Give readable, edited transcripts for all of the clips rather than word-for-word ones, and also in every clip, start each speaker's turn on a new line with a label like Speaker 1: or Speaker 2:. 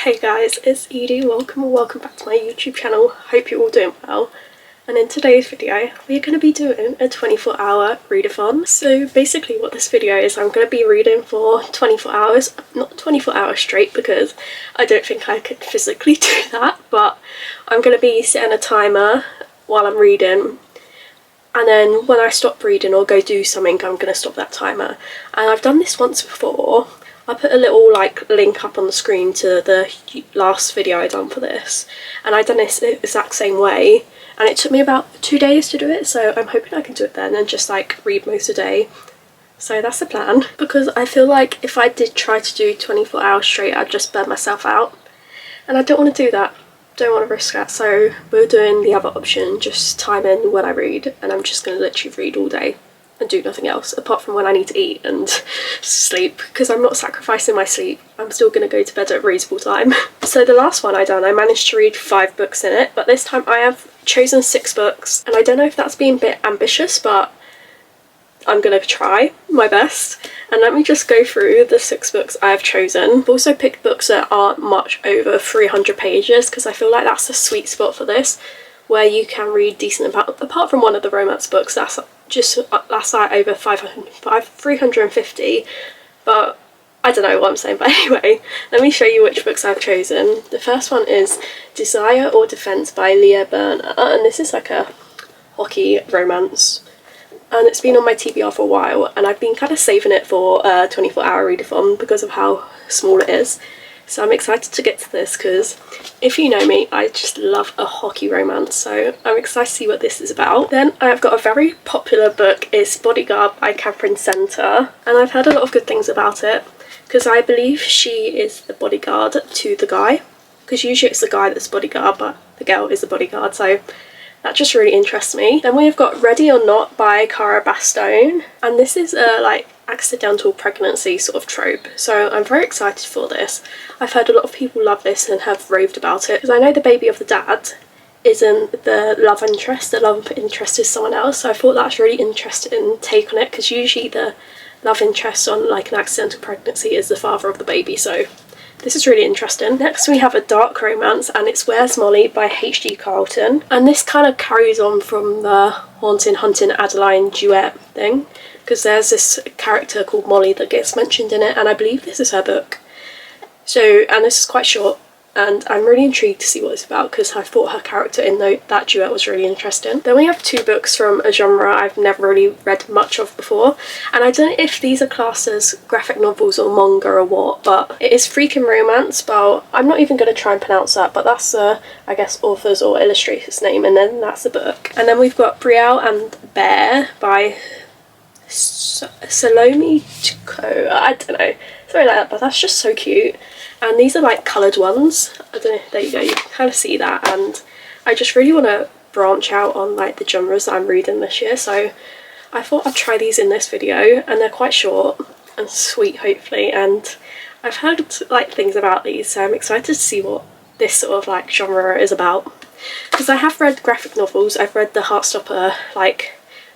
Speaker 1: Hey guys, it's Edie. Welcome back to my YouTube channel. Hope you're all doing well. And in today's video, we're going to be doing a 24-hour readathon. So basically what this video is, I'm going to be reading for 24 hours. Not 24 hours straight because I don't think I could physically do that. But I'm going to be setting a timer while I'm reading. And then when I stop reading or go do something, I'm going to stop that timer. And I've done this once before. I put a little link up on the screen to the last video I done for this, and I done this the exact same way, and it took me about 2 days to do it, so I'm hoping I can do it then and just read most of the day. So that's the plan, because I feel like if I did try to do 24 hours straight, I'd just burn myself out, and I don't want to do that. Don't want to risk that, so we're doing the other option, just timing when I read, and I'm just going to literally read all day and do nothing else apart from when I need to eat and sleep, because I'm not sacrificing my sleep. I'm still going to go to bed at a reasonable time. So the last one I managed to read 5 books in it, but this time I have chosen 6 books, and I don't know if that's being a bit ambitious, but I'm going to try my best. And let me just go through the 6 books I have chosen. I've also picked books that aren't much over 300 pages because I feel like that's a sweet spot for this, where you can read decent amount, apart from one of the romance books that's over 350, but I don't know what I'm saying. But anyway, let me show you which books I've chosen. The first one is Desire or Defense by Leah Burner, and this is like a hockey romance, and it's been on my TBR for a while, and I've been kind of saving it for a 24-hour readathon because of how small it is. So I'm excited to get to this because if you know me, I just love a hockey romance, so I'm excited to see what this is about. Then I've got a very popular book, it's Bodyguard by Catherine Center, and I've heard a lot of good things about it because I believe she is the bodyguard to the guy, because usually it's the guy that's bodyguard but the girl is the bodyguard, so that just really interests me. Then we've got Ready or Not by Cara Bastone, and this is a accidental pregnancy sort of trope, so I'm very excited for this. I've heard a lot of people love this and have raved about it because I know the baby of the dad isn't the love interest is someone else, so I thought that's really interesting take on it, because usually the love interest on an accidental pregnancy is the father of the baby, so this is really interesting. Next we have a dark romance, and it's Where's Molly by H.G. Carlton, and this kind of carries on from the Haunting Hunting Adeline duet thing, because there's this character called Molly that gets mentioned in it, and I believe this is her book. So, and this is quite short, and I'm really intrigued to see what it's about because I thought her character in that duet was really interesting. Then we have 2 books from a genre I've never really read much of before, and I don't know if these are classed as graphic novels or manga or what, but it is Freaking Romance, but I'm not even going to try and pronounce that, but that's I guess author's or illustrator's name, and then that's the book. And then we've got Brielle and Bear by Salome Tuko, I don't know, something like that, but that's just so cute. And these are coloured ones, I don't know, there you go, you can kind of see that, and I just really want to branch out on the genres that I'm reading this year, so I thought I'd try these in this video, and they're quite short and sweet hopefully, and I've heard things about these, so I'm excited to see what this sort of genre is about, because I have read graphic novels. I've read the Heartstopper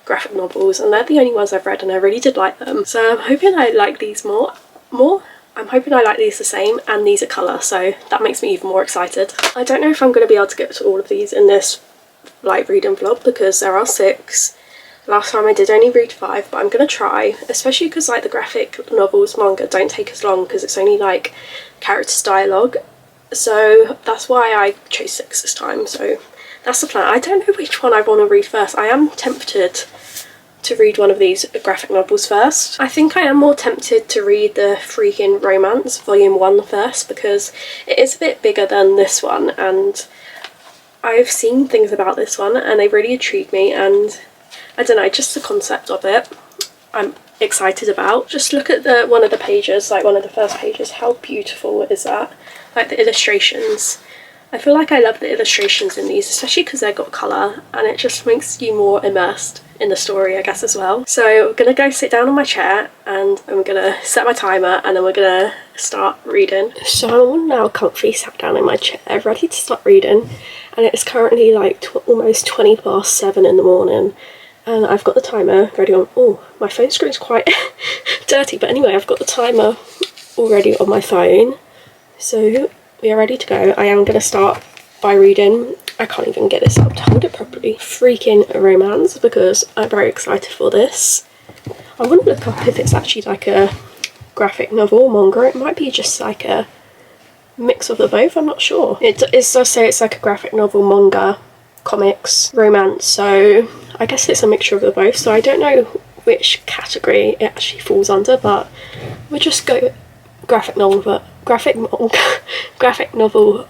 Speaker 1: graphic novels, and they're the only ones I've read and I really did like them, so I'm hoping I like these more. I'm hoping I like these the same, and these are colour, so that makes me even more excited. I don't know if I'm going to be able to get to all of these in this reading vlog because there are 6. Last time I did only read 5, but I'm going to try, especially because the graphic novels manga don't take as long because it's only characters dialogue, so that's why I chose 6 this time, so that's the plan. I don't know which one I want to read first. I am tempted to read one of these graphic novels first. I think I am more tempted to read the Freaking Romance Volume 1 first because it is a bit bigger than this one, and I've seen things about this one and they really intrigue me, and I don't know, just the concept of it I'm excited about. Just look at one of the pages, one of the first pages, how beautiful is that? The illustrations. I feel like I love the illustrations in these, especially because they've got colour, and it just makes you more immersed in the story, I guess, as well. So I'm going to go sit down on my chair and I'm going to set my timer, and then we're going to start reading. So I'm now comfy sat down in my chair, ready to start reading, and it's currently almost 20 past 7 in the morning, and I've got the timer ready on. Oh, my phone screen's quite dirty, but anyway, I've got the timer already on my phone. So we are ready to go. I am going to start by reading, I can't even get this up to hold it properly, freaking romance, because I'm very excited for this. I want to look up if it's actually like a graphic novel, manga. It might be just like a mix of the both, I'm not sure. It does say it's like a graphic novel, manga, comics, romance, so I guess it's a mixture of the both. So I don't know which category it actually falls under, but we'll just go graphic novel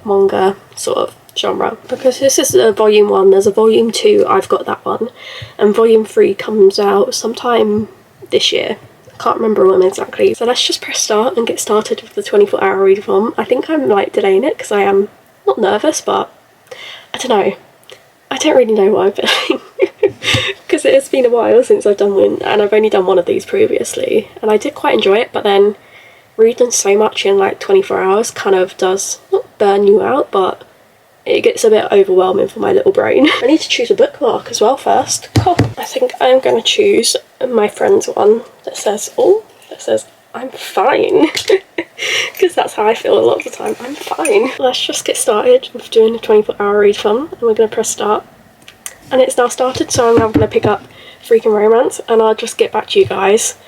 Speaker 1: manga sort of genre, because this is a volume 1, there's a volume 2, I've got that one, and volume 3 comes out sometime this year. I can't remember when exactly. So let's just press start and get started with the 24-hour readathon. I think I'm like delaying it because I am not nervous, but I don't know. I don't really know why I'm feeling because it has been a while since I've done one, and I've only done one of these previously, and I did quite enjoy it, but then reading so much in like 24 hours kind of does not burn you out, but it gets a bit overwhelming for my little brain. I need to choose a bookmark as well first. Cool. I think I'm going to choose my friend's one that says, I'm fine. Because that's how I feel a lot of the time. I'm fine. Let's just get started with doing the 24-hour readathon, and we're going to press start. And it's now started, so I'm now going to pick up freaking romance, and I'll just get back to you guys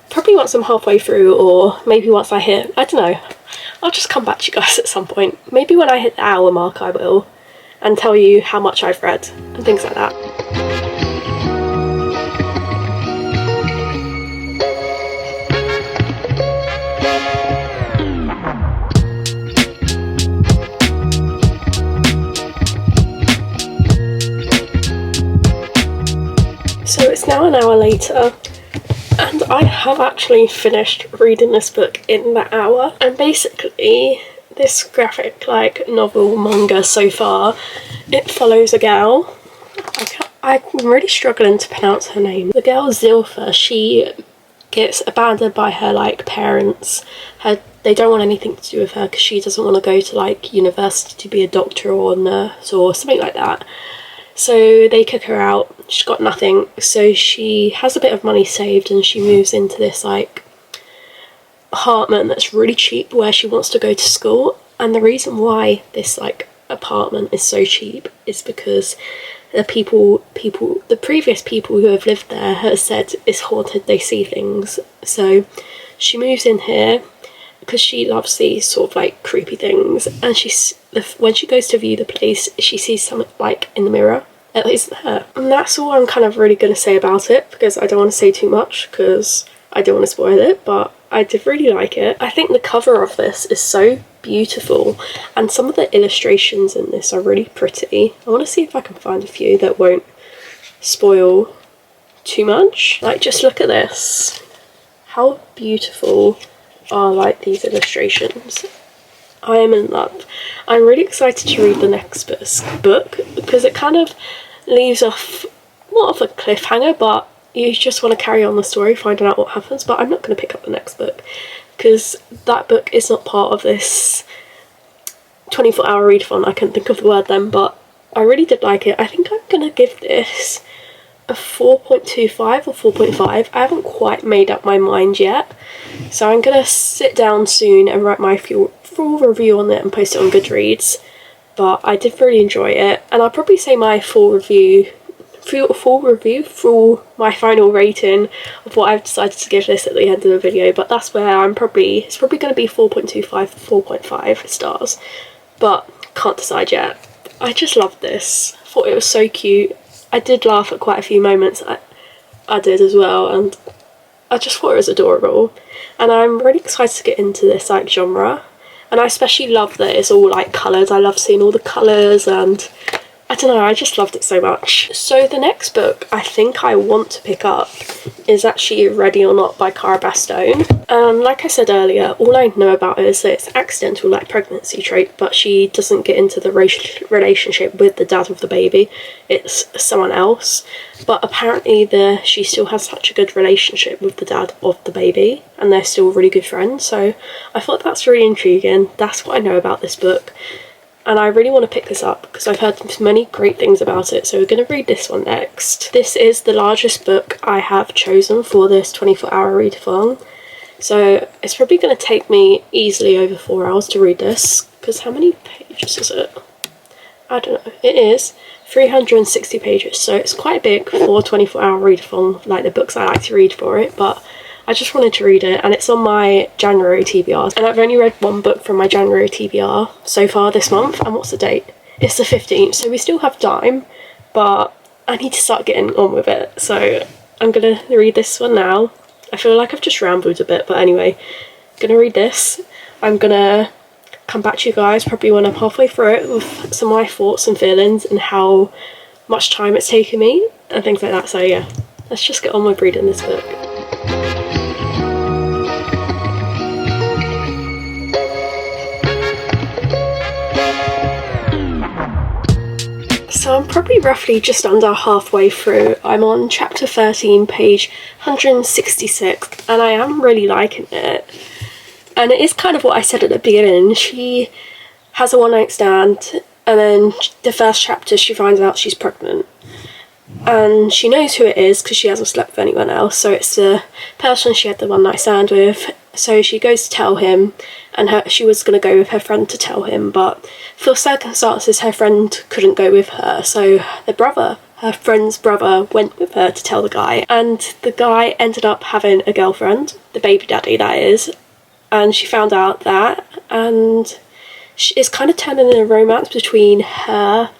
Speaker 1: probably once I'm halfway through, or maybe once I hit, I don't know. I'll just come back to you guys at some point. Maybe when I hit the hour mark I will, and tell you how much I've read and things like that. So it's now an hour later, and I have actually finished reading this book in that hour. And basically this graphic like novel manga so far, it follows a gal. I'm really struggling to pronounce her name. The girl Zilpha, she gets abandoned by her like parents. They don't want anything to do with her because she doesn't want to go to like university to be a doctor or a nurse or something like that. So they kick her out. She's got nothing, so she has a bit of money saved and she moves into this like apartment that's really cheap where she wants to go to school. And the reason why this like apartment is so cheap is because the previous people who have lived there have said it's haunted, they see things. So she moves in here because she loves these sort of like creepy things, and when she goes to view the place, she sees something like in the mirror. At least her. And that's all I'm kind of really going to say about it, because I don't want to say too much because I don't want to spoil it, but I did really like it. I think the cover of this is so beautiful, and some of the illustrations in this are really pretty. I want to see if I can find a few that won't spoil too much. Like, just look at this. How beautiful are like these illustrations. I am in love. I'm really excited to read the next book because it kind of leaves off not off a cliffhanger, but you just want to carry on the story, finding out what happens. But I'm not going to pick up the next book because that book is not part of this 24-hour readathon. I couldn't think of the word then, but I really did like it. I think I'm going to give this a 4.25 or 4.5. I haven't quite made up my mind yet, so I'm going to sit down soon and write my full review on it and post it on Goodreads. But I did really enjoy it, and I'll probably say my full my final rating of what I've decided to give this at the end of the video. But that's where it's probably going to be 4.25 4.5 stars, but can't decide yet. I just loved this. I thought it was so cute. I did laugh at quite a few moments. I did as well, and I just thought it was adorable. And I'm really excited to get into this like genre. And I especially love that it's all like coloured. I love seeing all the colours, and I don't know, I just loved it so much. So the next book I think I want to pick up is actually Ready or Not by Cara Bastone. And like I said earlier, all I know about it is that it's accidental like pregnancy trait, but she doesn't get into the relationship with the dad of the baby. It's someone else. But apparently she still has such a good relationship with the dad of the baby, and they're still really good friends. So I thought that's really intriguing. That's what I know about this book. And I really want to pick this up because I've heard many great things about it. So we're going to read this one next. This is the largest book I have chosen for this 24-hour readathon. So it's probably going to take me easily over 4 hours to read this, because how many pages is it? I don't know. It is 360 pages, so it's quite big for a 24-hour readathon, like the books I like to read for it, but I just wanted to read it, and it's on my January TBR, and I've only read one book from my January TBR so far this month. And what's the date? It's the 15th, so we still have time, but I need to start getting on with it. So I'm gonna read this one now. I feel like I've just rambled a bit, but anyway, I'm gonna read this. I'm gonna come back to you guys probably when I'm halfway through it with some of my thoughts and feelings and how much time it's taken me and things like that. So yeah, let's just get on with reading this book. So I'm probably roughly just under halfway through. I'm on chapter 13, page 166, and I am really liking it. And it is kind of what I said at the beginning. She has a one-night stand, and then the first chapter she finds out she's pregnant. And she knows who it is because she hasn't slept with anyone else, so it's the person she had the one-night stand with. So she goes to tell him, and she was going to go with her friend to tell him, but for circumstances her friend couldn't go with her, so her friend's brother went with her to tell the guy, and the guy ended up having a girlfriend, the baby daddy that is, and she found out that, and it's kind of turning in a romance between her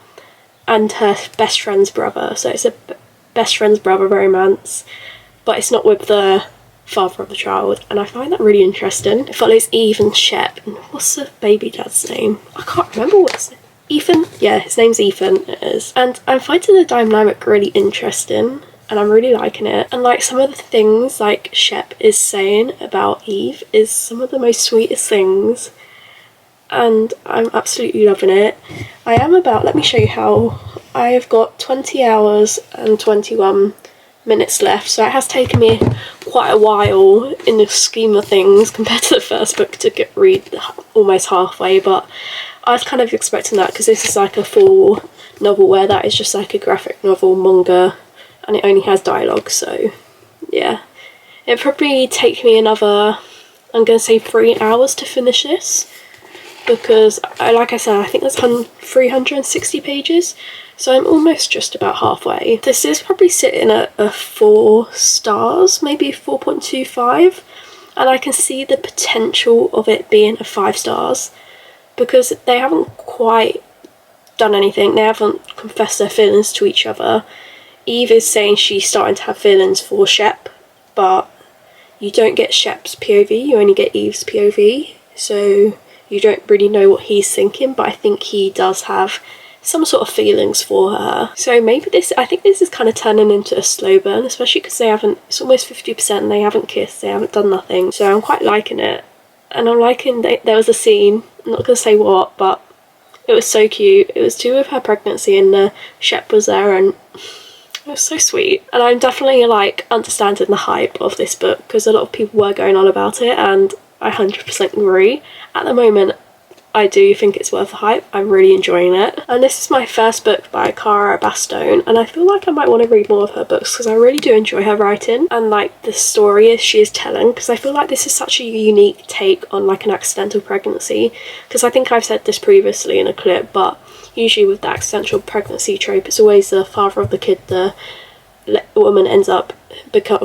Speaker 1: and her best friend's brother. So it's a best friend's brother romance, but it's not with the father of the child, and I find that really interesting. It follows Eve and Shep, and what's the baby dad's name? I can't remember what's it. Ethan? Yeah, his name's Ethan, it is. And I'm finding the dynamic really interesting, and I'm really liking it. And like some of the things like Shep is saying about Eve is some of the most sweetest things, and I'm absolutely loving it. I am about, let me show you how, I've got 20 hours and 21 minutes left, so it has taken me quite a while in the scheme of things compared to the first book to read almost halfway, but I was kind of expecting that because this is like a full novel where that is just like a graphic novel manga and it only has dialogue. So yeah, it'd probably take me another, I'm going to say 3 hours to finish this, because like I said, I think there's 360 pages, so I'm almost just about halfway. This is probably sitting at a 4 stars, maybe 4.25, and I can see the potential of it being a 5 stars because they haven't quite done anything. They haven't confessed their feelings to each other. Eve is saying she's starting to have feelings for Shep, but you don't get Shep's POV, you only get Eve's POV, so you don't really know what he's thinking, but I think he does have some sort of feelings for her. So maybe I think this is kind of turning into a slow burn, especially because it's almost 50% and they haven't kissed, they haven't done nothing. So I'm quite liking it. And I'm liking there was a scene, I'm not going to say what, but it was so cute. It was to do with her pregnancy, and Shep was there, and it was so sweet. And I'm definitely like understanding the hype of this book because a lot of people were going on about it, and I 100% agree. At the moment, I do think it's worth the hype. I'm really enjoying it. And this is my first book by Cara Bastone, and I feel like I might want to read more of her books because I really do enjoy her writing and like the story she is telling, because I feel like this is such a unique take on like an accidental pregnancy, because I think I've said this previously in a clip, but usually with the accidental pregnancy trope, it's always the father of the kid the woman ends up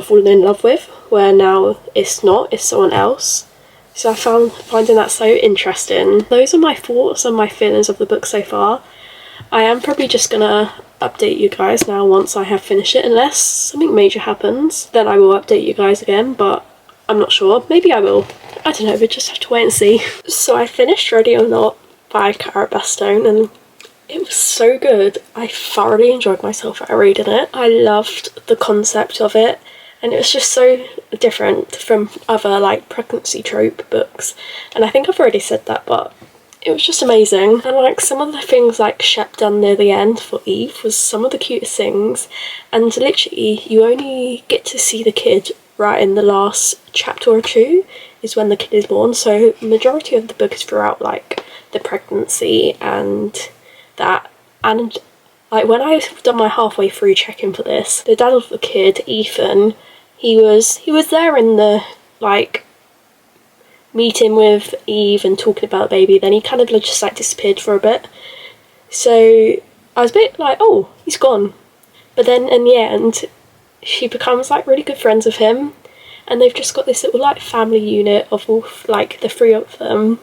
Speaker 1: falling in love with, where now it's not, it's someone else. So I finding that so interesting. Those are my thoughts and my feelings of the book so far. I am probably just gonna update you guys now once I have finished it, unless something major happens, then I will update you guys again, but I'm not sure. Maybe I will. I don't know, we just have to wait and see. So I finished Ready or Not by Cara Bastone, and it was so good. I thoroughly enjoyed myself at reading it. I loved the concept of it, and it was just so different from other like pregnancy trope books, and I think I've already said that, but it was just amazing. And like some of the things like Shep done near the end for Eve was some of the cutest things, and literally you only get to see the kid right in the last chapter or two is when the kid is born, so the majority of the book is throughout like the pregnancy and that. And like when I've done my halfway through check-in for this, the dad of the kid, Ethan, he was there in the like meeting with Eve and talking about the baby, then he kind of just like disappeared for a bit. So I was a bit like, oh, he's gone. But then in the end, she becomes like really good friends with him, and they've just got this little like family unit of all like the three of them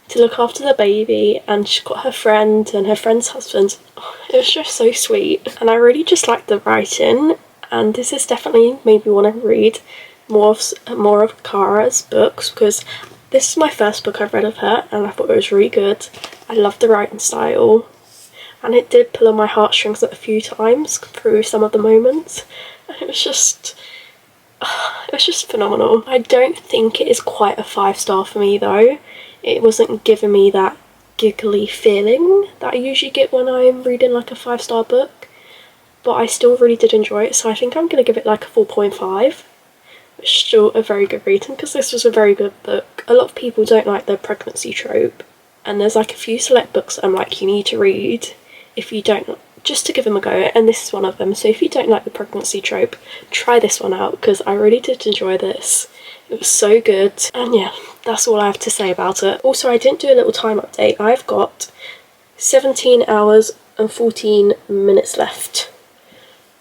Speaker 1: to look after the baby, and she's got her friend and her friend's husband. Oh, it was just so sweet, and I really just liked the writing, and this has definitely made me want to read more of Kara's books, because this is my first book I've read of her and I thought it was really good. I loved the writing style, and it did pull on my heartstrings a few times through some of the moments, and it was just phenomenal. I don't think it is quite a 5-star for me though. It wasn't giving me that giggly feeling that I usually get when I'm reading like a 5-star book, but I still really did enjoy it, so I think I'm going to give it like a 4.5, which is still a very good rating because this was a very good book. A lot of people don't like the pregnancy trope, and there's like a few select books that I'm like, you need to read if you don't, just to give them a go, and this is one of them. So if you don't like the pregnancy trope, try this one out, because I really did enjoy this. It was so good, and yeah, that's all I have to say about it. Also, I didn't do a little time update. I've got 17 hours and 14 minutes left.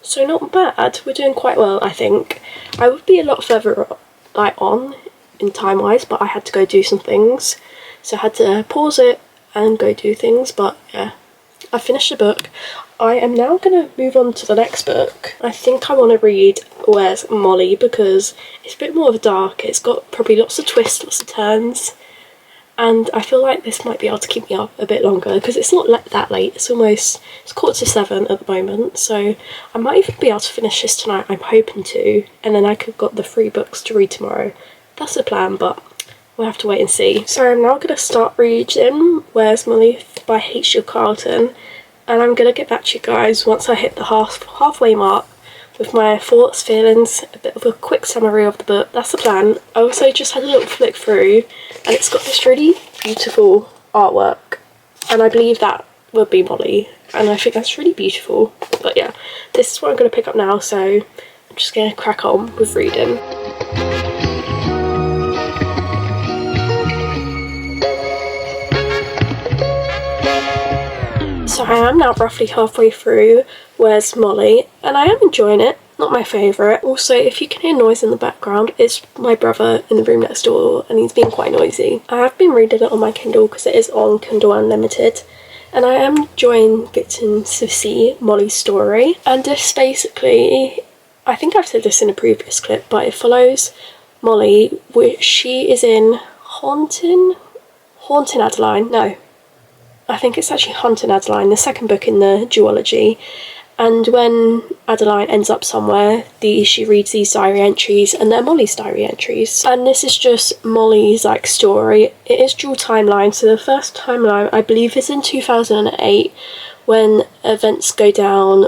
Speaker 1: So not bad, we're doing quite well, I think. I would be a lot further like on in time-wise, but I had to go do some things. So I had to pause it and go do things, but yeah, I finished the book. I am now going to move on to the next book. I think I want to read Where's Molly, because it's a bit more of a dark, it's got probably lots of twists, lots of turns, and I feel like this might be able to keep me up a bit longer, because it's not that late, it's 7:15 at the moment, so I might even be able to finish this tonight, I'm hoping to, and then I could got the 3 books to read tomorrow. That's the plan, but we'll have to wait and see. So I'm now going to start reading Where's Molly by H.G. Carlton, and I'm going to get back to you guys once I hit the halfway mark with my thoughts, feelings, a bit of a quick summary of the book. That's the plan. I also just had a little flick through, and it's got this really beautiful artwork, and I believe that will be Molly, and I think that's really beautiful. But yeah, this is what I'm going to pick up now, so I'm just going to crack on with reading. So I am now roughly halfway through Where's Molly, and I am enjoying it. Not my favourite. Also, if you can hear noise in the background, it's my brother in the room next door, and he's being quite noisy. I have been reading it on my Kindle because it is on Kindle Unlimited, and I am enjoying getting to see Molly's story. And this basically, I think I've said this in a previous clip, but it follows Molly, which she is in Haunting Adeline. No, I think it's actually Haunting Adeline, the second book in the duology. And when Adeline ends up somewhere, she reads these diary entries, and they're Molly's diary entries. And this is just Molly's like story. It is dual timeline, so the first timeline I believe is in 2008, when events go down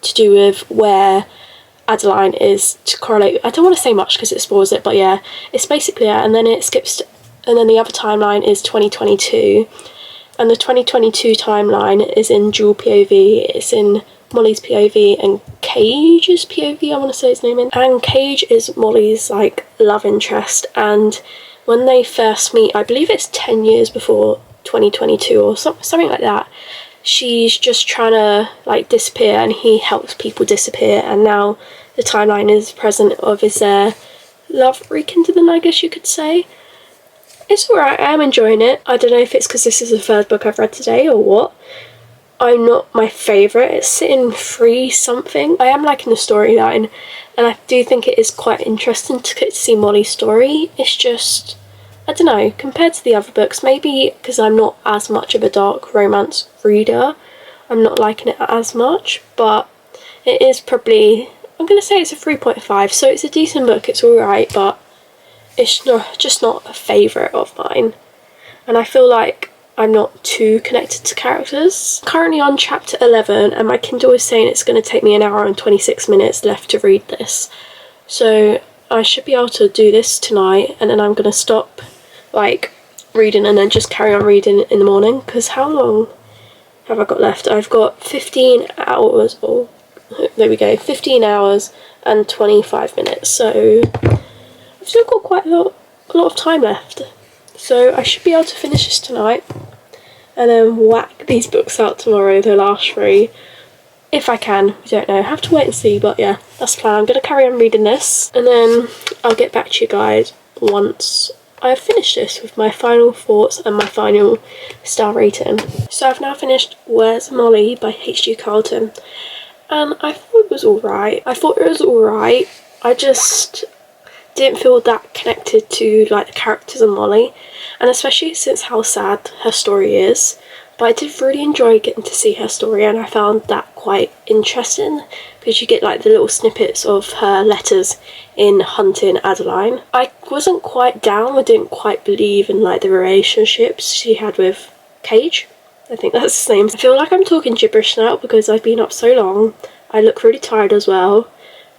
Speaker 1: to do with where Adeline is to correlate. I don't want to say much because it spoils it, but yeah, it's basically that. And then it skips, and then the other timeline is 2022. And the 2022 timeline is in dual POV. It's in Molly's POV and Cage's POV, I want to say his name in. And Cage is Molly's like love interest, and when they first meet, I believe it's 10 years before 2022 or something like that, she's just trying to like disappear, and he helps people disappear, and now the timeline is present of is their love rekindling, I guess you could say. It's alright, I am enjoying it. I don't know if it's because this is the third book I've read today or what. I'm not my favourite. It's sitting 3 something. I am liking the storyline, and I do think it is quite interesting to see Molly's story. It's just, I don't know, compared to the other books, maybe because I'm not as much of a dark romance reader, I'm not liking it as much, but it is probably, I'm going to say it's a 3.5, so it's a decent book, it's alright, but it's just not a favourite of mine, and I feel like I'm not too connected to characters. Currently on chapter 11, and my Kindle is saying it's going to take me an hour and 26 minutes left to read this, so I should be able to do this tonight, and then I'm going to stop like reading and then just carry on reading in the morning, because how long have I got left? I've got 15 hours, or there we go, 15 hours and 25 minutes, so I've still got quite a lot a lot of time left. So I should be able to finish this tonight and then whack these books out tomorrow, the last 3. If I can, I don't know, I have to wait and see, but yeah, that's the plan. I'm going to carry on reading this and then I'll get back to you guys once I've finished this with my final thoughts and my final star rating. So I've now finished Where's Molly by H.G. Carlton, and I thought it was alright. I just didn't feel that connected to like the characters and Molly, and especially since how sad her story is. But I did really enjoy getting to see her story, and I found that quite interesting because you get like the little snippets of her letters in Hunting Adeline. I wasn't quite down, I didn't quite believe in like the relationships she had with Cage. I think that's his name. I feel like I'm talking gibberish now because I've been up so long. I look really tired as well.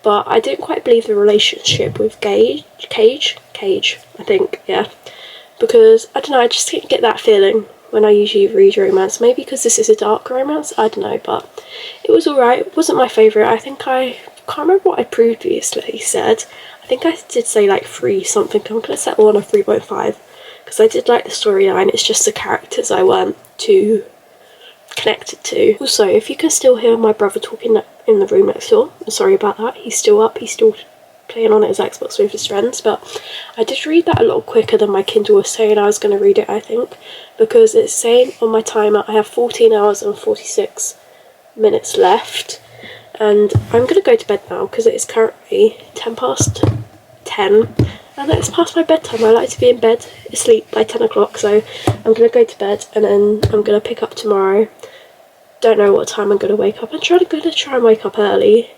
Speaker 1: But I didn't quite believe the relationship with Cage, I think, yeah. Because, I don't know, I just didn't get that feeling when I usually read romance. Maybe because this is a dark romance, I don't know, but it was alright. It wasn't my favourite. I think I can't remember what I previously said. I think I did say like 3 something. I'm going to settle on a 3.5 because I did like the storyline. It's just the characters I weren't too connected to. Also, if you can still hear my brother talking in the room next door, I'm sorry about that. He's still up, he's still playing on his Xbox with his friends, but I did read that a lot quicker than my Kindle was saying I was going to read it, I think, because it's saying on my timer I have 14 hours and 46 minutes left, and I'm going to go to bed now because it is currently 10 past 10 and it's past my bedtime. I like to be in bed, asleep by 10 o'clock, so I'm going to go to bed and then I'm going to pick up tomorrow. Don't know what time I'm going to wake up. I'm going to try and wake up early,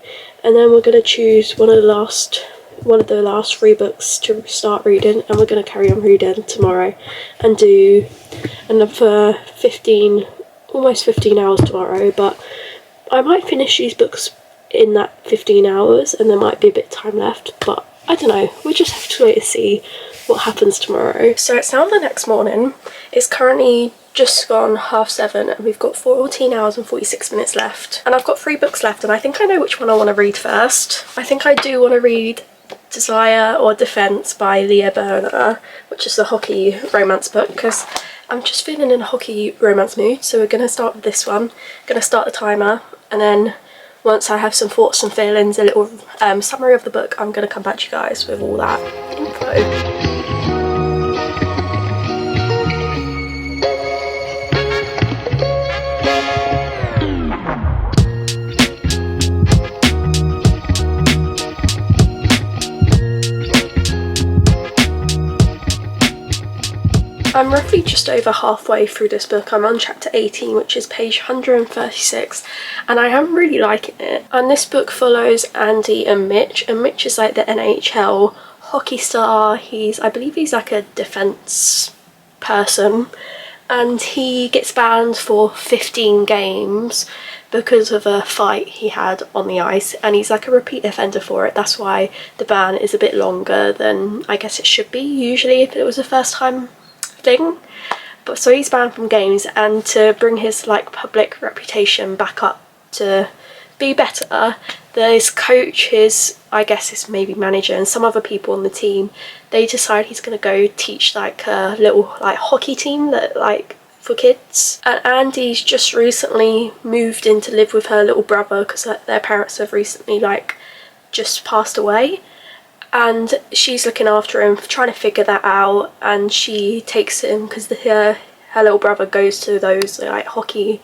Speaker 1: and then we're going to choose one of the last 3 books to start reading, and we're going to carry on reading tomorrow and do another almost 15 hours tomorrow. But I might finish these books in that 15 hours and there might be a bit of time left, but I don't know, we'll just have to wait and see what happens tomorrow. So it's now the next morning. It's currently just gone 7:30 and we've got 14 hours and 46 minutes left. And I've got 3 books left and I think I know which one I want to read first. I think I do want to read Desire or Defense by Leah Berner, which is the hockey romance book, because I'm just feeling in a hockey romance mood. So we're going to start with this one. Going to start the timer, and then once I have some thoughts and feelings, a little summary of the book, I'm going to come back to you guys with all that info. I'm roughly just over halfway through this book. I'm on chapter 18, which is page 136, and I am really liking it. And this book follows Andy and Mitch is like the NHL hockey star. I believe he's like a defence person, and he gets banned for 15 games because of a fight he had on the ice, and he's like a repeat offender for it. That's why the ban is a bit longer than I guess it should be usually if it was a first time thing. But so he's banned from games, and to bring his like public reputation back up to be better, this coach, I guess his maybe manager, and some other people on the team, they decide he's going to go teach like a little like hockey team that like for kids. And Andy's just recently moved in to live with her little brother because their parents have recently like just passed away, and she's looking after him, trying to figure that out. And she takes him because her little brother goes to those like hockey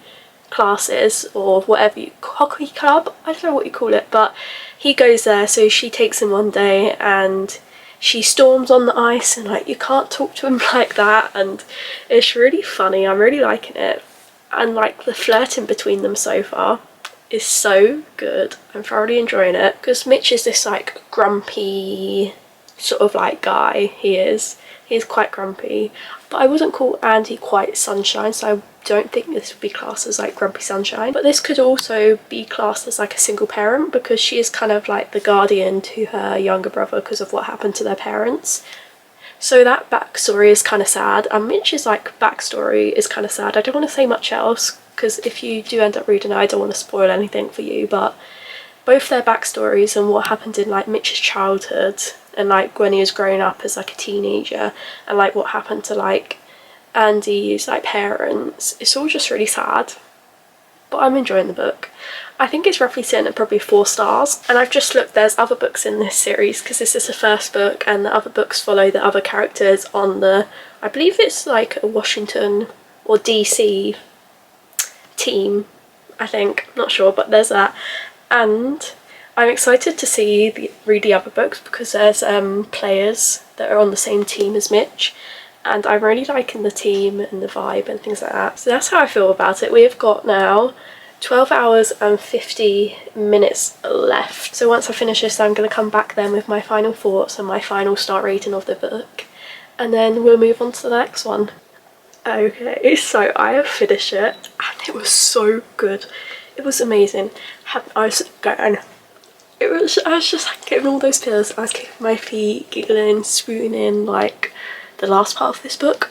Speaker 1: classes or whatever hockey club, I don't know what you call it, but he goes there. So she takes him one day and she storms on the ice, and like you can't talk to him like that, and it's really funny. I'm really liking it, and like the flirting between them so far is so good. I'm thoroughly enjoying it because Mitch is this like grumpy sort of like guy. He is quite grumpy, but I wouldn't call Andy quite sunshine, so I don't think this would be classed as like grumpy sunshine. But this could also be classed as like a single parent because she is kind of like the guardian to her younger brother because of what happened to their parents. So that backstory is kind of sad, and Mitch's like backstory is kind of sad. I don't want to say much else because if you do end up reading it, I don't want to spoil anything for you, but both their backstories and what happened in like Mitch's childhood and like when he was growing up as like a teenager, and like what happened to like Andy's like parents. It's all just really sad, but I'm enjoying the book. I think it's roughly sitting at probably 4 stars, and I've just looked, there's other books in this series because this is the first book, and the other books follow the other characters on the, I believe it's like a Washington or DC team, I think, not sure, but there's that. And I'm excited to read the other books because there's players that are on the same team as Mitch, and I'm really liking the team and the vibe and things like that. So that's how I feel about it. We have got now 12 hours and 50 minutes left. So once I finish this, I'm going to come back then with my final thoughts and my final star rating of the book, and then we'll move on to the next one. Okay, so I have finished it, and it was so good. It was amazing. I was just like getting all those feels. I was kicking my feet, giggling, swooning, like the last part of this book.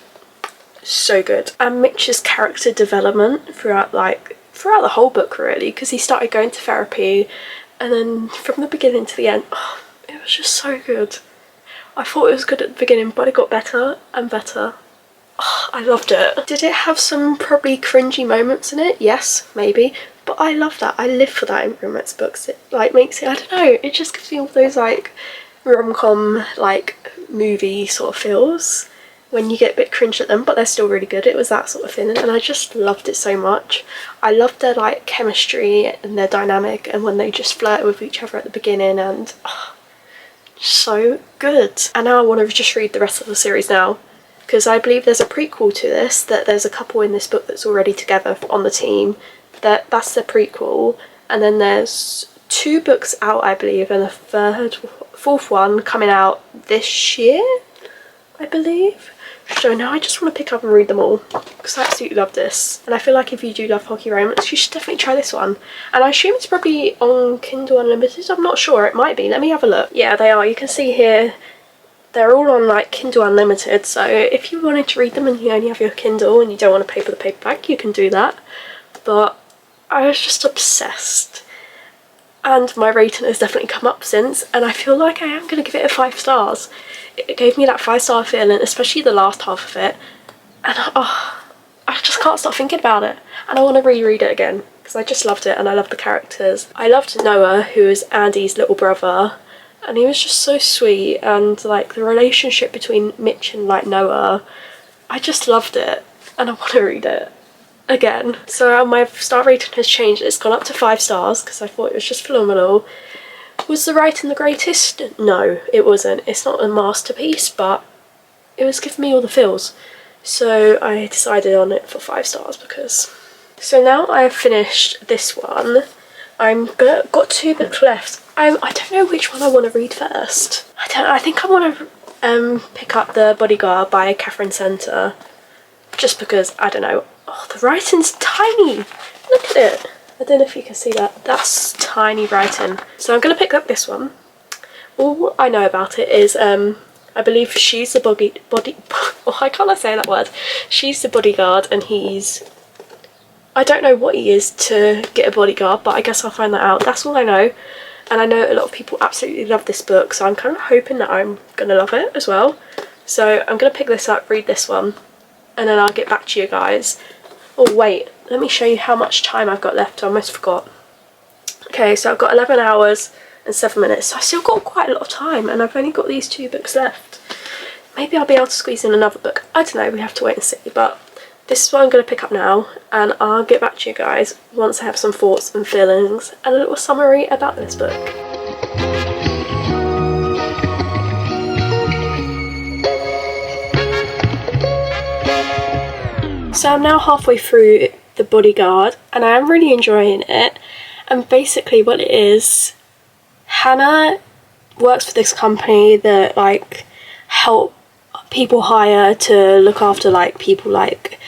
Speaker 1: So good. And Mitch's character development throughout the whole book, really, because he started going to therapy, and then from the beginning to the end, it was just so good. I thought it was good at the beginning, but it got better and better. I loved it. Did it have some probably cringy moments in it? Yes, maybe. But I love that. I live for that in romance books. It like makes it, I don't know, it just gives me all those like rom-com like movie sort of feels when you get a bit cringe at them, but they're still really good. It was that sort of thing, and I just loved it so much. I loved their like chemistry and their dynamic, and when they just flirted with each other at the beginning, and so good. And now I want to just read the rest of the series now, because I believe there's a prequel to this, that there's a couple in this book that's already together on the team. That's the prequel, and then there's 2 books out, I believe, and a fourth one coming out this year, I believe. So now I just want to pick up and read them all, because I absolutely love this. And I feel like if you do love hockey romance, you should definitely try this one. And I assume it's probably on Kindle Unlimited. I'm not sure, it might be. Let me have a look. Yeah, they are. You can see here they're all on like Kindle Unlimited, so if you wanted to read them and you only have your Kindle and you don't want to pay for the paperback, you can do that. But I was just obsessed, and my rating has definitely come up since, and I feel like I am going to give it a 5 stars. It gave me that 5-star feeling, especially the last half of it, and I just can't stop thinking about it, and I want to reread it again because I just loved it, and I loved the characters. I loved Noah, who is Andy's little brother, and he was just so sweet, and like the relationship between Mitch and like Noah, I just loved it, and I want to read it again. So my star rating has changed. It's gone up to 5 stars because I thought it was just phenomenal. Was the writing the greatest? No, it wasn't. It's not a masterpiece, but it was giving me all the feels. So I decided on it for 5 stars because... So now I have finished this one. Got 2 books left. I don't know which one I want to read first. I think I want to pick up The Bodyguard by Catherine Center, just because, I don't know. Oh, the writing's tiny. Look at it. I don't know if you can see that. That's tiny writing. So I'm going to pick up this one. All I know about it is, I believe she's the why can't I say that word? She's the bodyguard, and he's... I don't know what he is to get a bodyguard, but I guess I'll find that out. That's all I know. And I know a lot of people absolutely love this book, so I'm kind of hoping that I'm going to love it as well. So I'm going to pick this up, read this one, and then I'll get back to you guys. Oh wait, let me show you how much time I've got left. I almost forgot. Okay, so I've got 11 hours and 7 minutes, so I've still got quite a lot of time, and I've only got these 2 books left. Maybe I'll be able to squeeze in another book. I don't know, we have to wait and see, but this is what I'm going to pick up now, and I'll get back to you guys once I have some thoughts and feelings and a little summary about this book. So I'm now halfway through The Bodyguard, and I am really enjoying it. And basically what it is, Hannah works for this company that like help people hire to look after like people, like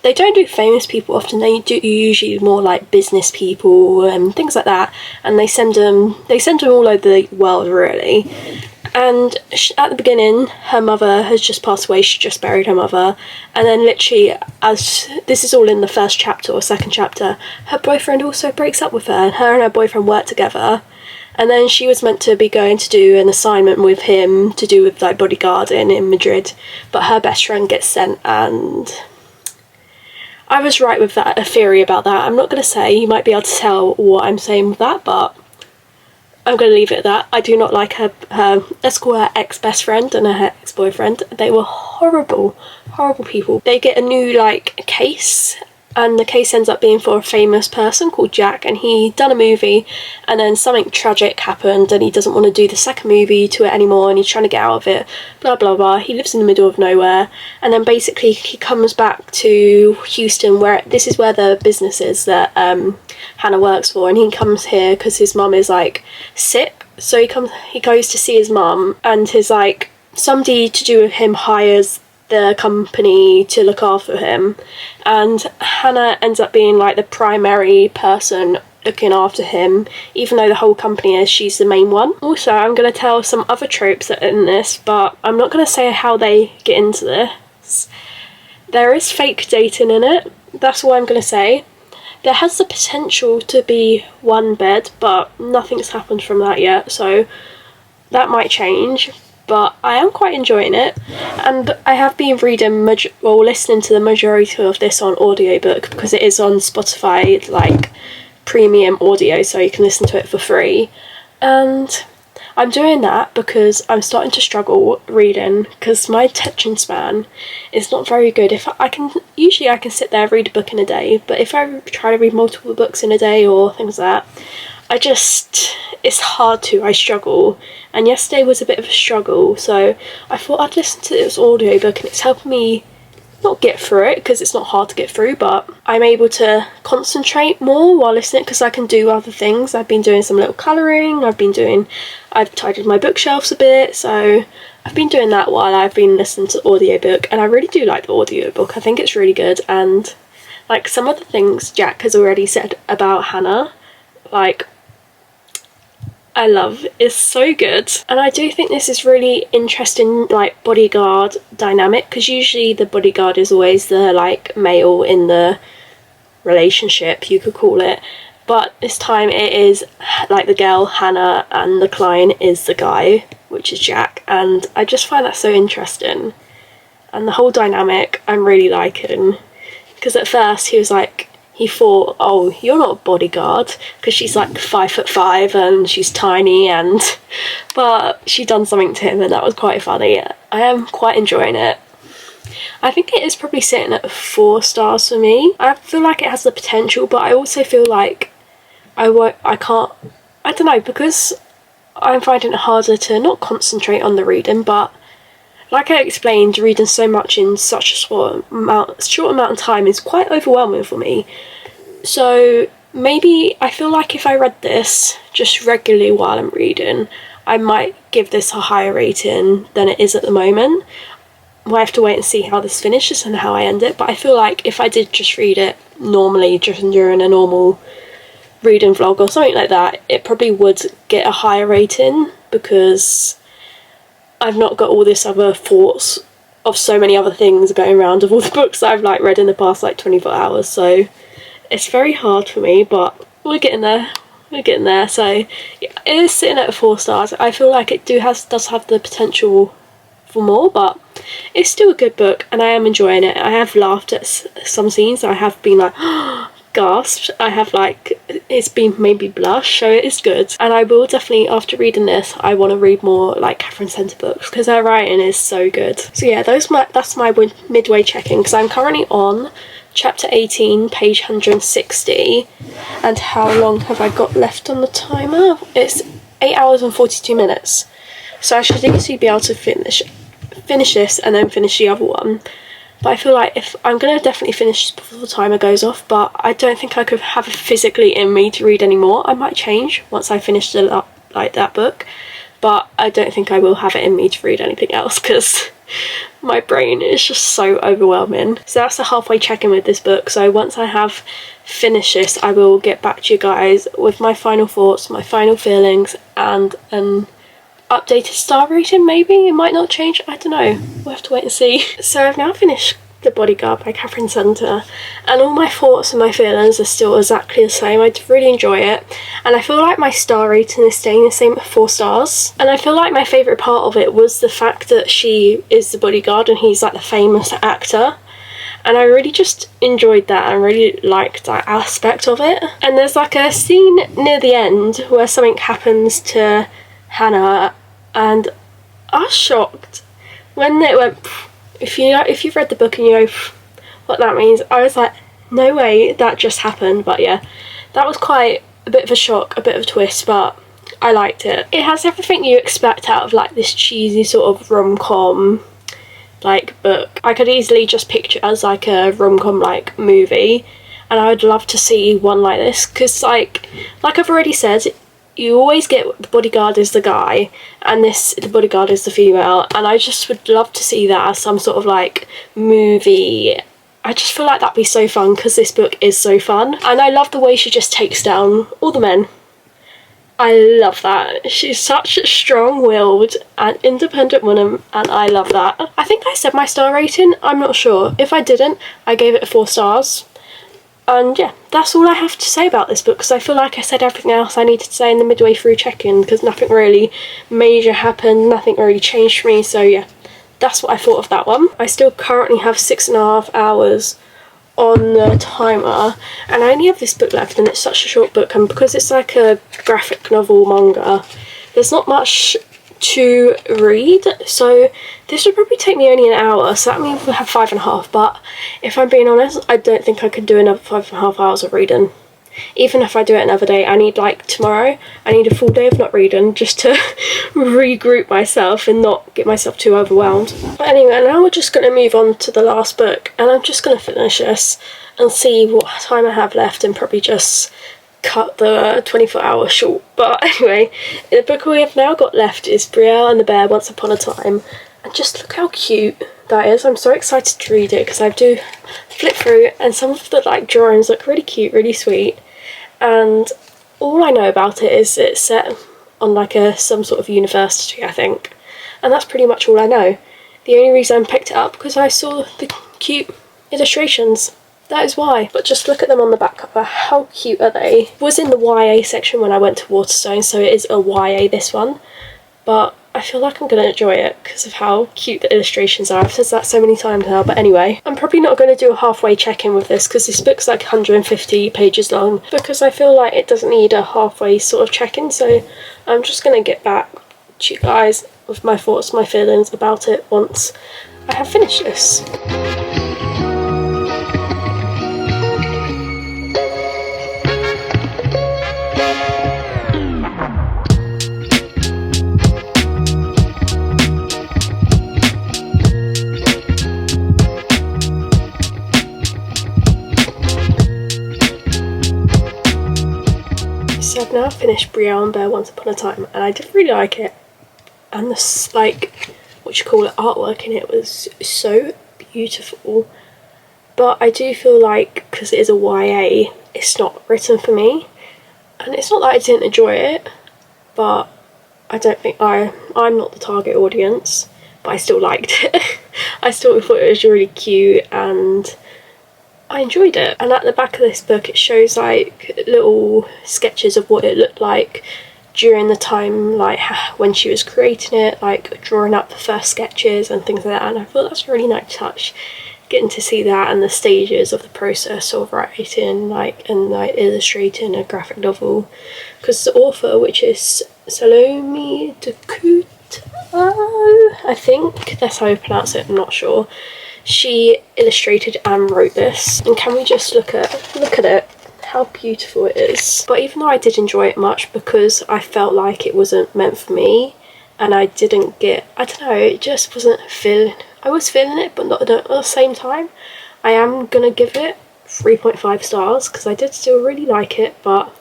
Speaker 1: they don't do famous people often, they do usually more like business people and things like that, and they send them all over the world really. And at the beginning, her mother has just passed away. She just buried her mother. And then literally, as this is all in the first chapter or second chapter, her boyfriend also breaks up with her. And her boyfriend work together. And then she was meant to be going to do an assignment with him to do with like bodyguarding in Madrid, but her best friend gets sent, and I was right with that, a theory about that. I'm not going to say, you might be able to tell what I'm saying with that, but I'm going to leave it at that. I do not like her let's call her ex-best friend and her ex-boyfriend. They were horrible people. They get a new like case, and the case ends up being for a famous person called Jack, and he done a movie, and then something tragic happened and he doesn't want to do the second movie to it anymore, and he's trying to get out of it, blah blah blah. He lives in the middle of nowhere, and then basically he comes back to Houston, where this is where the business is that Hannah works for, and he comes here because his mum is like sick. So he goes to see his mum, and his like somebody to do with him hires the company to look after him, and Hannah ends up being like the primary person looking after him, even though the whole company is, she's the main one. Also, I'm going to tell some other tropes that are in this, but I'm not going to say how they get into this. There is fake dating in it, that's all I'm going to say. There has the potential to be one bed, but nothing's happened from that yet, so that might change. But I am quite enjoying it, and I have been listening to the majority of this on audiobook, because it is on Spotify, like premium audio, so you can listen to it for free. And I'm doing that because I'm starting to struggle reading, because my attention span is not very good. Usually I can sit there and read a book in a day, but if I try to read multiple books in a day or things like that, it's hard to, I struggle. And yesterday was a bit of a struggle, so I thought I'd listen to this audiobook, and it's helping me not get through it, because it's not hard to get through, but I'm able to concentrate more while listening, because I can do other things. I've been doing some little colouring, I've tidied my bookshelves a bit, so I've been doing that while I've been listening to the audiobook, and I really do like the audiobook. I think it's really good, and like some of the things Jack has already said about Hannah, like, I love, is so good. And I do think this is really interesting, like bodyguard dynamic, because usually the bodyguard is always the like male in the relationship, you could call it, but this time it is like the girl Hannah and the client is the guy, which is Jack, and I just find that so interesting. And the whole dynamic I'm really liking, because at first he thought, oh, you're not a bodyguard, because she's like 5'5" and she's tiny, but she done something to him, and that was quite funny. I am quite enjoying it. I think it is probably sitting at 4 stars for me. I feel like it has the potential, but I also feel like I don't know, because I'm finding it harder to not concentrate on the reading, but like I explained, reading so much in such a short amount of time is quite overwhelming for me. So maybe I feel like if I read this just regularly while I'm reading, I might give this a higher rating than it is at the moment. We'll have to wait and see how this finishes and how I end it, but I feel like if I did just read it normally, just during a normal reading vlog or something like that, it probably would get a higher rating, because I've not got all this other thoughts of so many other things going around of all the books that I've like read in the past like 24 hours, so it's very hard for me, but we're getting there. So yeah, it is sitting at 4 stars. I feel like it does have the potential for more, but it's still a good book, and I am enjoying it. I have laughed at some scenes. I have been like gasped. I have like, it's been maybe blush, so it is good. And I will definitely, after reading this, I want to read more like Catherine Centre books, because her writing is so good. So yeah, that's my midway checking, because I'm currently on chapter 18, page 160. And how long have I got left on the timer? It's 8 hours and 42 minutes. So I should easily be able to finish this and then finish the other one. But I feel like if I'm going to definitely finish this before the timer goes off, but I don't think I could have it physically in me to read anymore. I might change once I finish that book, but I don't think I will have it in me to read anything else, because my brain is just so overwhelming. So that's the halfway check-in with this book. So once I have finished this, I will get back to you guys with my final thoughts, my final feelings, and an updated star rating. Maybe it might not change, I don't know, we'll have to wait and see. So I've now finished the The Bodyguard by Catherine Center, and all my thoughts and my feelings are still exactly the same. I really enjoy it, and I feel like my star rating is staying the same at 4 stars. And I feel like my favourite part of it was the fact that she is the bodyguard and he's like the famous actor. And I really just enjoyed that and really liked that aspect of it. And there's like a scene near the end where something happens to Hannah, and I was shocked when it went. If you've read the book and you know what that means, I was like, no way that just happened. But yeah, that was quite a bit of a shock, a bit of a twist, but I liked it. It has everything you expect out of like this cheesy sort of rom-com like book. I could easily just picture it as like a rom-com like movie, and I would love to see one like this, because like I've already said, you always get the bodyguard is the guy and the bodyguard is the female, and I just would love to see that as some sort of like movie. I just feel like that'd be so fun, because this book is so fun, and I love the way she just takes down all the men. I love that. She's such a strong-willed and independent woman, and I love that. I think I said my star rating, I'm not sure. If I didn't, I gave it 4 stars. And yeah, that's all I have to say about this book, because I feel like I said everything else I needed to say in the midway through check-in, because nothing really major happened, nothing really changed for me, so yeah, that's what I thought of that one. I still currently have 6.5 hours on the timer, and I only have this book left, and it's such a short book, and because it's like a graphic novel manga, there's not much to read, so this would probably take me only an hour, so that means we'll have 5.5, but if I'm being honest, I don't think I could do another 5.5 hours of reading. Even if I do it another day, I need, like tomorrow, I need a full day of not reading just to regroup myself and not get myself too overwhelmed. But anyway, now we're just going to move on to the last book, and I'm just going to finish this and see what time I have left, and probably just cut the 24 hours short. But anyway, the book we have now got left is Brielle and the Bear Once Upon a Time, and just look how cute that is. I'm so excited to read it, because I do flip through and some of the like drawings look really cute, really sweet, and all I know about it is it's set on like some sort of university, I think, and that's pretty much all I know. The only reason I picked it up because I saw the cute illustrations. That is why. But just look at them on the back cover. How cute are they? It was in the YA section when I went to Waterstone, so it is a YA, this one. But I feel like I'm going to enjoy it because of how cute the illustrations are. I've said that so many times now, but anyway. I'm probably not going to do a halfway check-in with this, because this book's like 150 pages long, because I feel like it doesn't need a halfway sort of check-in, so I'm just going to get back to you guys with my thoughts, my feelings about it once I have finished this. So I've now finished Brielle and Bear Once Upon a Time, and I did really like it, and this like artwork in it was so beautiful. But I do feel like, because it is a YA, it's not written for me, and it's not that I didn't enjoy it, but I don't think I'm not the target audience, but I still liked it. I still thought it was really cute and I enjoyed it. And at the back of this book it shows like little sketches of what it looked like during the time, like when she was creating it, like drawing up the first sketches and things like that, and I thought that's a really nice touch, getting to see that and the stages of the process of writing and illustrating a graphic novel, because the author, which is Salome Ducuto, I think that's how you pronounce it, I'm not sure, she illustrated and wrote this. And can we just look at it, how beautiful it is. But even though I did enjoy it much, because I felt like it wasn't meant for me, and I didn't get, I don't know, it just wasn't feeling, I was feeling it but not at the same time, I am gonna give it 3.5 stars because I did still really like it, but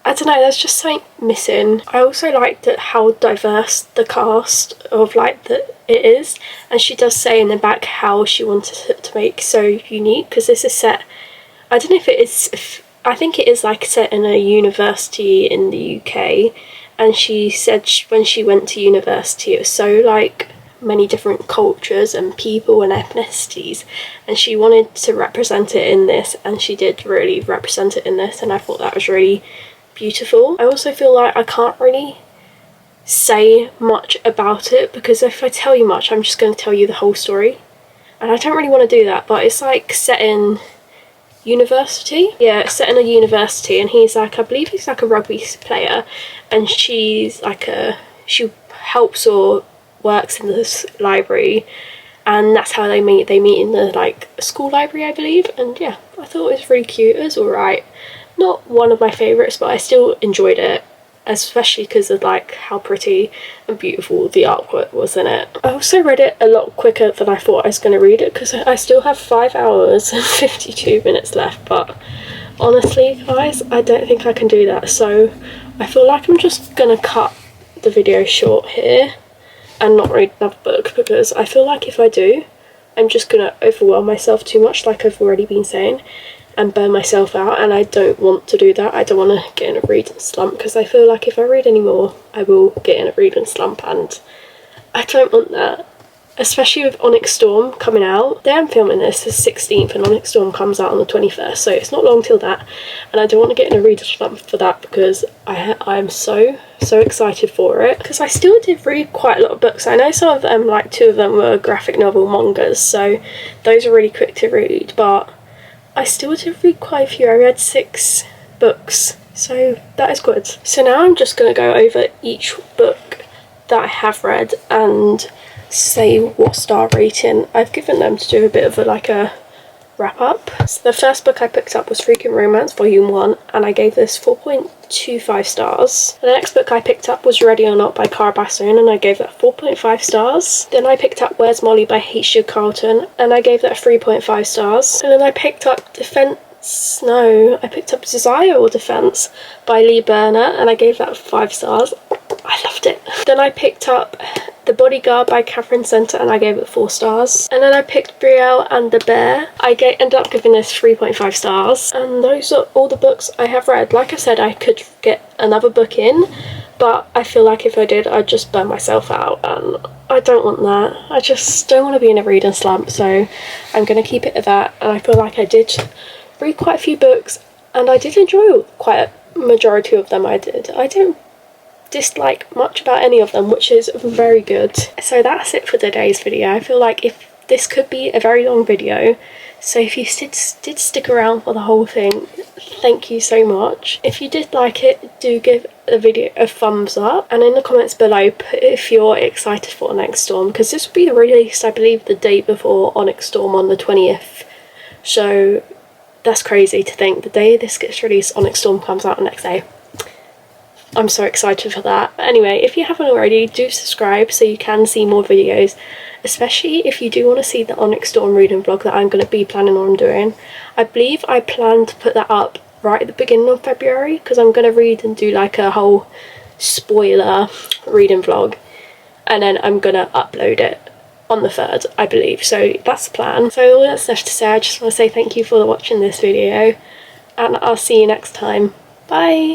Speaker 1: I don't know, there's just something missing. I also liked how diverse the cast of it is, and she does say in the back how she wanted it to make so unique, because this is set, I don't know if it is, I think it is like set in a university in the UK, and she said when she went to university it was so like many different cultures and people and ethnicities, and she wanted to represent it in this, and she did really represent it in this, and I thought that was really beautiful. I also feel like I can't really say much about it, because if I tell you much I'm just going to tell you the whole story, and I don't really want to do that. But it's like set in university. Yeah, it's set in a university, and he's like, I believe he's like a rugby player, and she's like she helps or works in this library, and that's how they meet. They meet in the like school library, I believe. And yeah, I thought it was really cute. It was alright. Not one of my favourites, but I still enjoyed it, especially because of like how pretty and beautiful the artwork was in it. I also read it a lot quicker than I thought I was going to read it, because I still have 5 hours and 52 minutes left, but honestly guys, I don't think I can do that, so I feel like I'm just going to cut the video short here and not read another book, because I feel like if I do, I'm just going to overwhelm myself too much, like I've already been saying, and burn myself out, and I don't want to do that. I don't want to get in a reading slump, because I feel like if I read any more I will get in a reading slump, and I don't want that. Especially with Onyx Storm coming out. The day I'm filming this is 16th and Onyx Storm comes out on the 21st, so it's not long till that, and I don't want to get in a reading slump for that, because I'm so excited for it, because I still did read quite a lot of books. I know some of them, like 2 of them were graphic novel mangas, so those are really quick to read, but I still did read quite a few. I read 6 books, so that is good. So now I'm just going to go over each book that I have read and say what star rating I've given them, to do a bit of a wrap up. So the first book I picked up was Freaking Romance Volume 1, and I gave this 4.25 stars. The next book I picked up was Ready or Not by Cara Basson, and I gave that 4.5 stars. Then I picked up Where's Molly by H.G. Carlton, and I gave that 3.5 stars. And then I picked up I picked up Desire or Defense by Lee Berner, and I gave that 5 stars. I loved it. Then I picked up The Bodyguard by Catherine Center, and I gave it 4 stars. And then I picked Brielle and the Bear. I ended up giving this 3.5 stars. And those are all the books I have read. Like I said, I could get another book in, but I feel like if I did, I'd just burn myself out, and I don't want that. I just don't want to be in a reading slump, so I'm going to keep it at that. And I feel like I did read quite a few books, and I did enjoy quite a majority of them. I didn't dislike much about any of them, which is very good. So that's it for today's video. I feel like if this could be a very long video, so if you did stick around for the whole thing, thank you so much. If you did like it, do give the video a thumbs up, and in the comments below put if you're excited for Onyx Storm, because this will be released I believe the day before Onyx Storm on the 20th, so that's crazy to think the day this gets released, Onyx Storm comes out the next day. I'm so excited for that. But anyway, if you haven't already, do subscribe so you can see more videos, especially if you do want to see the Onyx Storm reading vlog that I'm going to be planning on doing. I believe I plan to put that up right at the beginning of February, because I'm going to read and do like a whole spoiler reading vlog, and then I'm going to upload it on the 3rd, I believe. So that's the plan. So all that's left to say, I just want to say thank you for watching this video, and I'll see you next time. Bye!